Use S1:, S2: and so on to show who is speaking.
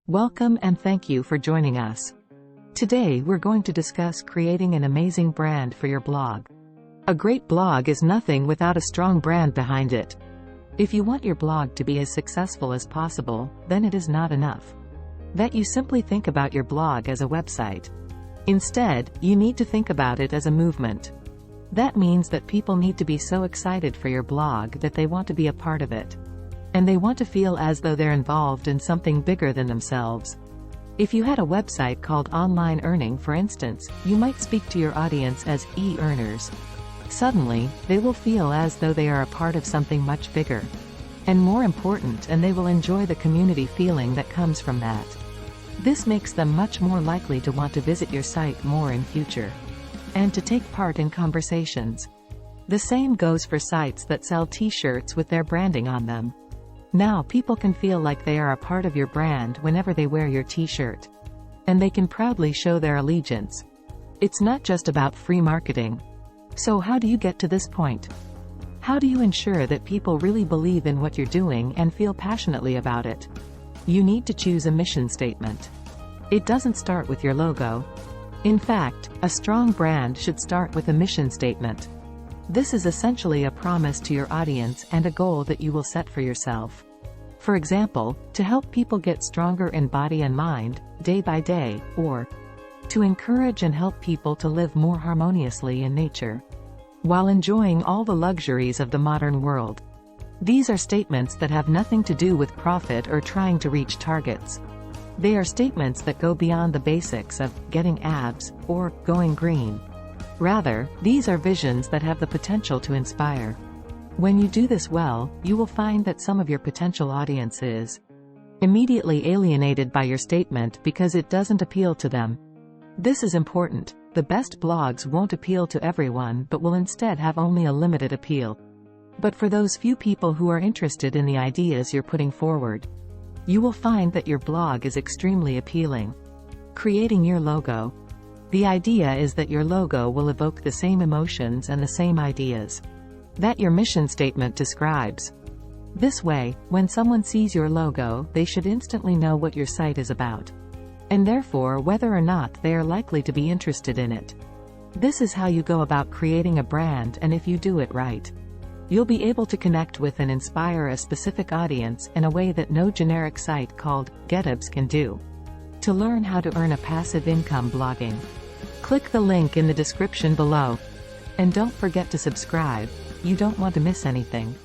S1: Welcome and thank you for joining us. Today we're going to discuss creating an amazing brand for your blog. A great blog is nothing without a strong brand behind it. If you want your blog to be as successful as possible, then it is not enough that you simply think about your blog as a website. Instead, you need to think about it as a movement. That means that people need to be so excited for your blog that they want to be a part of it. And they want to feel as though they're involved in something bigger than themselves. If you had a website called Online Earning, for instance, you might speak to your audience as e-earners. Suddenly, they will feel as though they are a part of something much bigger and more important, and they will enjoy the community feeling that comes from that. This makes them much more likely to want to visit your site more in future and to take part in conversations. The same goes for sites that sell t-shirts with their branding on them. Now people can feel like they are a part of your brand whenever they wear your t-shirt. And they can proudly show their allegiance. It's not just about free marketing. So how do you get to this point? How do you ensure that people really believe in what you're doing and feel passionately about it? You need to choose a mission statement. It doesn't start with your logo. In fact, a strong brand should start with a mission statement. This is essentially a promise to your audience and a goal that you will set for yourself. For example, to help people get stronger in body and mind, day by day, or to encourage and help people to live more harmoniously in nature, while enjoying all the luxuries of the modern world. These are statements that have nothing to do with profit or trying to reach targets. They are statements that go beyond the basics of getting abs or going green. Rather, these are visions that have the potential to inspire. When you do this well, you will find that some of your potential audience is immediately alienated by your statement because it doesn't appeal to them. This is important. The best blogs won't appeal to everyone but will instead have only a limited appeal. But for those few people who are interested in the ideas you're putting forward, you will find that your blog is extremely appealing. Creating your logo. The idea is that your logo will evoke the same emotions and the same ideas that your mission statement describes. This way, when someone sees your logo, they should instantly know what your site is about, and therefore whether or not they are likely to be interested in it. This is how you go about creating a brand, and if you do it right, you'll be able to connect with and inspire a specific audience in a way that no generic site called GetAbs can do. To learn how to earn a passive income blogging, click the link in the description below. And don't forget to subscribe. You don't want to miss anything.